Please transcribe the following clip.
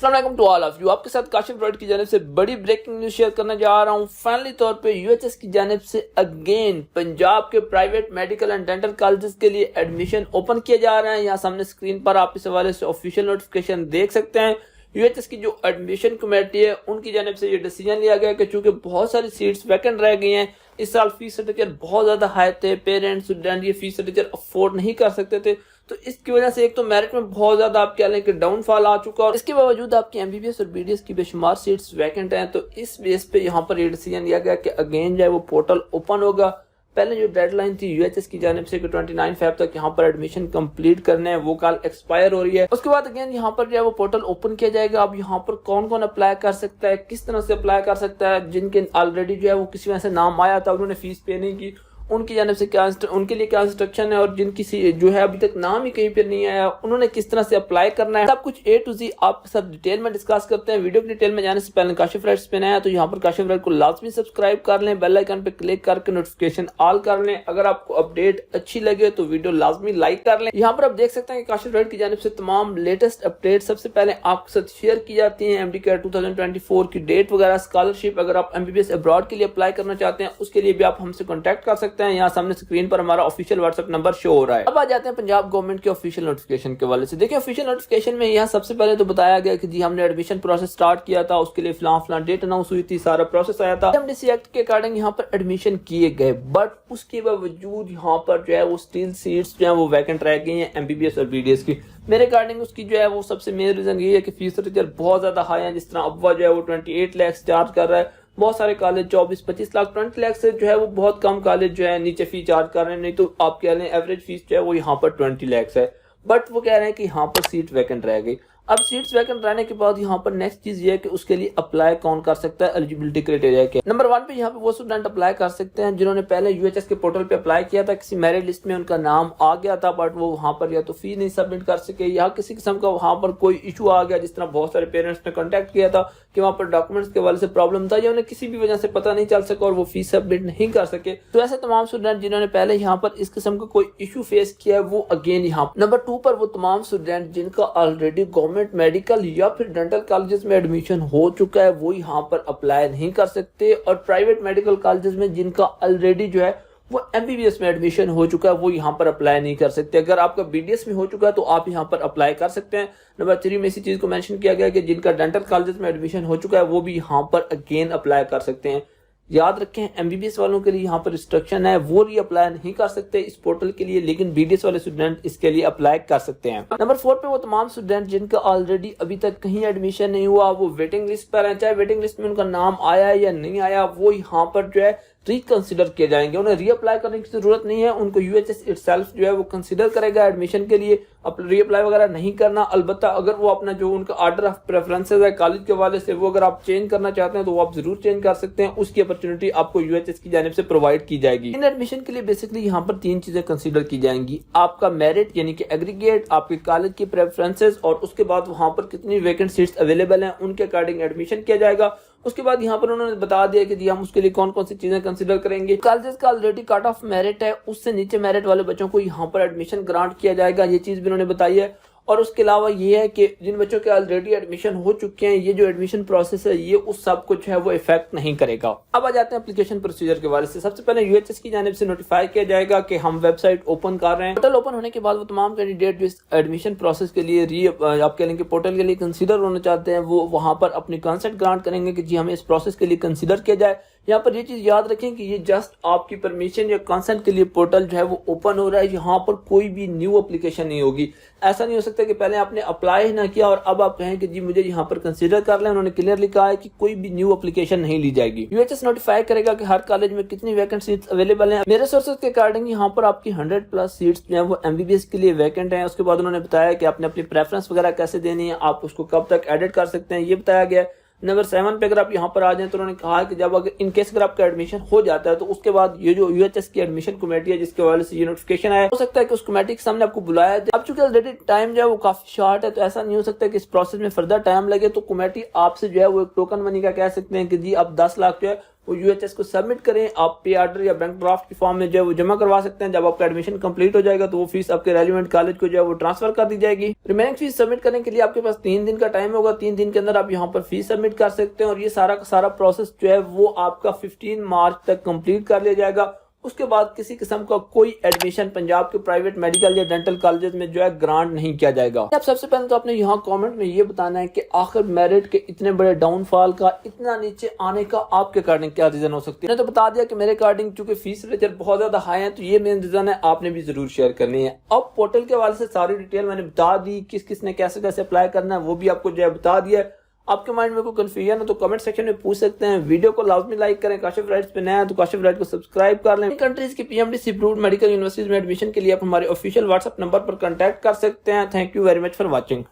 अस्सलाम वालेकुम to all of you. आपके साथ काशिफ वर्ल्ड की जानिब से बड़ी ब्रेकिंग न्यूज शेयर करने जा रहा हूँ। फाइनली तौर पे यूएचएस की जानिब से अगेन पंजाब के private medical and dental colleges के लिए एडमिशन ओपन किए जा रहे हैं। यहाँ सामने स्क्रीन पर आप इस हवाले से ऑफिशियल नोटिफिकेशन देख सकते हैं। यूएचएस की जो एडमिशन कमेटी है उनकी जानिब से ये डिसीजन लिया गया कि चूंकि बहुत सारी सीट्स वैकेंट रह गई हैं, इस साल फीस स्ट्रक्चर बहुत ज्यादा हाई थे, पेरेंट्स स्टूडेंट ये फीस स्ट्रक्चर अफोर्ड नहीं कर सकते थे, तो इसकी वजह से एक तो मेरिट में बहुत ज्यादा आप कह लें कि डाउनफॉल आ चुका और इसके बावजूद आपकी एमबीबीएस और बीडीएस की बेशुमार सीट्स वैकेंट हैं। तो इस बेस पे यहाँ पर ये डिसीजन लिया गया कि अगेन जो है वो पोर्टल ओपन होगा। पहले जो डेडलाइन थी यूएचएस की जानिब से 29 फेब तक यहाँ पर एडमिशन कंप्लीट करने हैं, वो कल एक्सपायर हो रही है। उसके बाद अगेन यहाँ पर जो है वो पोर्टल ओपन किया जाएगा। अब यहाँ पर कौन कौन अप्लाई कर सकता है, किस तरह से अप्लाई कर सकता है, जिनके ऑलरेडी जो है वो किसी वजह से नाम आया था, उन्होंने फीस पे नहीं की, उनकी जानिब से क्या उनके लिए क्या इंस्ट्रक्शन है, और जिनकी जो है अभी तक नाम ही कहीं पर नहीं आया उन्होंने किस तरह से अप्लाई करना है, सब कुछ A to Z आपके साथ डिटेल में डिस्कस करते हैं। वीडियो की डिटेल में जाने से पहले काशिफ राइट्स पे नया है तो यहाँ पर काशिफ राइट को लाजमी सब्सक्राइब कर लें, बेल आइकन पे क्लिक करके नोटिफिकेशन ऑल कर लें। अगर आपको अपडेट अच्छी लगे तो वीडियो लाजमी लाइक कर लें। यहाँ पर आप देख सकते हैं कि काशिफ राइट की जानिब से तमाम लेटेस्ट अपडेट सबसे पहले आपके साथ शेयर की जाती है। एमडी केयर 2024 की डेट वगैरह, स्कॉलरशिप, अगर आप एमबीबीएस अब्रॉड के लिए अप्लाई करना चाहते हैं उसके लिए भी आप हमसे कॉन्टैक्ट कर सकते हैं। यहाँ सामने स्क्रीन पर हमारा ऑफिशियल व्हाट्सएप नंबर शो हो रहा है। अब आ जाते हैं पंजाब गवर्नमेंट के ऑफिशियल नोटिफिकेशन के हवाले से। देखिए ऑफिशियल नोटिफिकेशन में यहाँ सबसे पहले तो बताया गया कि जी हमने एडमिशन प्रोसेस स्टार्ट किया था, उसके लिए फलां डेट अनाउंस हुई थी, सारा प्रोसेस आया था, एमडीसी एक्ट के अकॉर्डिंग यहाँ पर एडमिशन किए गए, बट उसके बावजूद यहाँ पर जो है वो स्टिल सीट्स जो है वो वैकेंट रह गई हैं एमबीबीएस और बीडीएस की। मेरे अकॉर्डिंग उसकी जो है वो सबसे मेन रीजन ये है कि फीस स्ट्रक्चर बहुत ज्यादा हाई है। जिस तरह अब्वा जो है वो 28 लाख चार्ज कर रहा है, बहुत सारे कॉलेज 24-25 लाख 20 लाख से जो है वो बहुत कम कॉलेज जो है नीचे फीस चार्ज कर रहे हैं। नहीं तो आप कह लें एवरेज फीस जो है वो यहाँ पर 20 लाख है, बट वो कह रहे हैं कि यहाँ पर सीट वैकेंट रह गई। अब सीट्स वैकेंट रहने के बाद यहाँ पर नेक्स्ट चीज ये है कि उसके लिए अप्लाई कौन कर सकता है, एलिजिबिलिटी क्राइटेरिया क्या। नंबर 1 पे यहाँ पे वो स्टूडेंट अप्लाई कर सकते हैं जिन्होंने पहले यूएचएस के पोर्टल पे अप्लाई किया था, किसी मेरिट लिस्ट में उनका नाम आ गया था बट वो वहाँ पर या तो फी नहीं सबमिट कर सके या किसी किस्म का वहाँ पर कोई इशू आ गया, जिस तरह बहुत सारे पेरेंट्स ने कॉन्टेक्ट किया था कि वहाँ पर डॉक्यूमेंट्स के हवाले से प्रॉब्लम था या उन्हें किसी भी वजह से पता नहीं चल सका और वो फीस सबमिट नहीं कर सके। तो ऐसे तमाम स्टूडेंट जिन्होंने पहले यहाँ पर इस किस्म का कोई इशू फेस किया है वो अगेन यहाँ। नंबर 2 पर वो तमाम स्टूडेंट जिनका ऑलरेडी गवर्नमेंट मेडिकल या फिर डेंटल कॉलेजेस में एडमिशन हो चुका है वो यहाँ पर अप्लाई नहीं कर सकते, और प्राइवेट मेडिकल कॉलेजेस में जिनका ऑलरेडी जो है वो एमबीबीएस में एडमिशन हो चुका है वो यहाँ पर अप्लाई नहीं कर सकते। अगर आपका बीडीएस में हो चुका है तो आप यहाँ पर अप्लाई कर सकते हैं। नंबर 3 में इसी चीज को मेंशन किया गया कि जिनका डेंटल कॉलेजेस में एडमिशन हो चुका है वो भी यहाँ पर अगेन अप्लाई कर सकते हैं। याद रखें एमबीबीएस वालों के लिए यहाँ पर रिस्ट्रिक्शन है, वो री अप्लाई नहीं कर सकते इस पोर्टल के लिए, लेकिन बीडीएस वाले स्टूडेंट इसके लिए अप्लाई कर सकते हैं। नंबर 4 पे वो तमाम स्टूडेंट जिनका ऑलरेडी अभी तक कहीं एडमिशन नहीं हुआ, वो वेटिंग लिस्ट पर है, चाहे वेटिंग लिस्ट में उनका नाम आया है या नहीं आया, वो यहाँ पर जो है रिकंसिडर किए जाएंगे। उन्हें रीअप्लाई करने की जरूरत नहीं है, उनको यूएचएस इटसेल्फ जो है वो कंसीडर करेगा एडमिशन के लिए, रीअप्लाई वगैरह नहीं करना। अलबत्ता अगर वो अपना जो उनका ऑर्डर ऑफ प्रेफरेंसेस है कॉलेज के हवाले से वो अगर आप चेंज करना चाहते हैं तो वो आप जरूर चेंज कर सकते हैं, उसकी अपॉर्चुनिटी आपको यूएचएस की जानिब से प्रोवाइड की जाएगी। इन एडमिशन के लिए बेसिकली यहाँ पर 3 चीजें कंसीडर की जाएंगी, आपका मेरिट यानी कि एग्रीगेट, आपके कॉलेज की प्रेफरेंसेस, और उसके बाद वहां पर कितनी वैकेंट सीट्स अवेलेबल हैं उनके अकॉर्डिंग एडमिशन किया जाएगा। उसके बाद यहाँ पर उन्होंने बता दिया कि जी हम उसके लिए कौन कौन सी चीजें कंसीडर करेंगे। कॉलेजेस का ऑलरेडी कट ऑफ मेरिट है, उससे नीचे मेरिट वाले बच्चों को यहाँ पर एडमिशन ग्रांट किया जाएगा, ये चीज भी उन्होंने बताई है। और उसके अलावा ये है कि जिन बच्चों के ऑलरेडी एडमिशन हो चुके हैं ये जो एडमिशन प्रोसेस है ये उस सब कुछ है वो इफेक्ट नहीं करेगा। अब आ जाते हैं एप्लीकेशन प्रोसीजर के बारे से। सबसे पहले यूएचएस की जानिब से नोटिफाई किया जाएगा कि हम वेबसाइट ओपन कर रहे हैं। पोर्टल ओपन होने के बाद वो तमाम कैंडिडेट जो इस एडमिशन प्रोसेस के लिए आप कह लेंगे पोर्टल के लिए कंसीडर होना चाहते हैं वो वहां पर अपनी कंसेंट ग्रांट करेंगे कि जी हमें इस प्रोसेस के लिए कंसीडर किया जाए। यहाँ पर ये चीज याद रखें कि ये जस्ट आपकी परमिशन या कंसेंट के लिए पोर्टल जो है वो ओपन हो रहा है, यहाँ पर कोई भी न्यू एप्लीकेशन नहीं होगी। ऐसा नहीं हो सकता कि पहले आपने अप्लाई ना किया और अब आप कहें कि जी मुझे यहाँ पर कंसीडर कर लें। उन्होंने क्लियरली कहा है कि कोई भी न्यू एप्लीकेशन नहीं ली जाएगी। यूएचएस नोटिफाई करेगा कि हर कॉलेज में कितनी वैकेंट सीट्स अवेलेबल हैं। मेरे सोर्सेज के अकॉर्डिंग यहाँ पर आपकी 100+ सीट्स जो है वो एमबीबीएस के लिए वैकेंट हैं। उसके बाद उन्होंने बताया कि आपने अपनी प्रेफरेंस वगैरह कैसे देनी है, आप उसको कब तक एडिट कर सकते हैं, ये बताया गया है। नंबर 7 पे अगर आप यहाँ पर आ जाएं तो उन्होंने कहा कि जब अगर इन केस अगर आपका एडमिशन हो जाता है तो उसके बाद ये जो यूएचएस की एडमिशन कमेटी है जिसके हवाले से ये नोटिफिकेशन आया, हो सकता है कि उस कमेटी के सामने आपको बुलाया जाए। अब चूंकि ऑलरेडी टाइम जो है वो काफी शॉर्ट है तो ऐसा नहीं हो सकता कि इस प्रोसेस में फर्दर टाइम लगे, तो कमेटी आपसे जो है वो एक टोकन मनी का कह सकते हैं कि जी अब 10 लाख जो है वो यूएचएस को सबमिट करें। आप पे ऑर्डर या बैंक ड्राफ्ट की फॉर्म में जो है वो जमा करवा सकते हैं। जब आपका एडमिशन कंप्लीट हो जाएगा तो वो फीस आपके रेलिवेंट कॉलेज को जो है वो ट्रांसफर कर दी जाएगी। रिमेनिंग फीस सबमिट करने के लिए आपके पास 3 दिन का टाइम होगा। 3 दिन के अंदर आप यहाँ पर फीस सबमिट कर सकते हैं और ये सारा का सारा प्रोसेस जो है वो आपका 15 मार्च तक कंप्लीट कर लिया जाएगा। उसके बाद किसी किस्म का कोई एडमिशन पंजाब के प्राइवेट मेडिकल या डेंटल कॉलेजेस में जो है ग्रांट नहीं किया जाएगा। अब सबसे पहले तो आपने यहाँ कमेंट में ये बताना है कि आखिर मेरिट के इतने बड़े डाउनफॉल का, इतना नीचे आने का आपके अकॉर्डिंग क्या रीजन हो सकती है। मैंने तो बता दिया कि मेरे अकॉर्डिंग चूंकि फीस स्ट्रक्चर बहुत ज्यादा हाई है, तो ये मेन रीजन है, आपने भी जरूर शेयर करनी है। अब पोर्टल के हवाले से सारी डिटेल मैंने बता दी, किस किस ने कैसे कैसे अप्लाई करना है वो भी आपको जो है बता दिया। आपके माइंड में कोई कंफ्यूजन हो तो कमेंट सेक्शन में पूछ सकते हैं। वीडियो को लाजमी लाइक करें। काशिफ राइट्स पे नया है तो काशिफ राइट को सब्सक्राइब कर लें। कंट्रीज की पीएमडीसी अप्रूव्ड मेडिकल यूनिवर्सिटीज में एडमिशन के लिए आप हमारे ऑफिशियल व्हाट्सएप नंबर पर कांटेक्ट कर सकते हैं। Thank you very much for watching.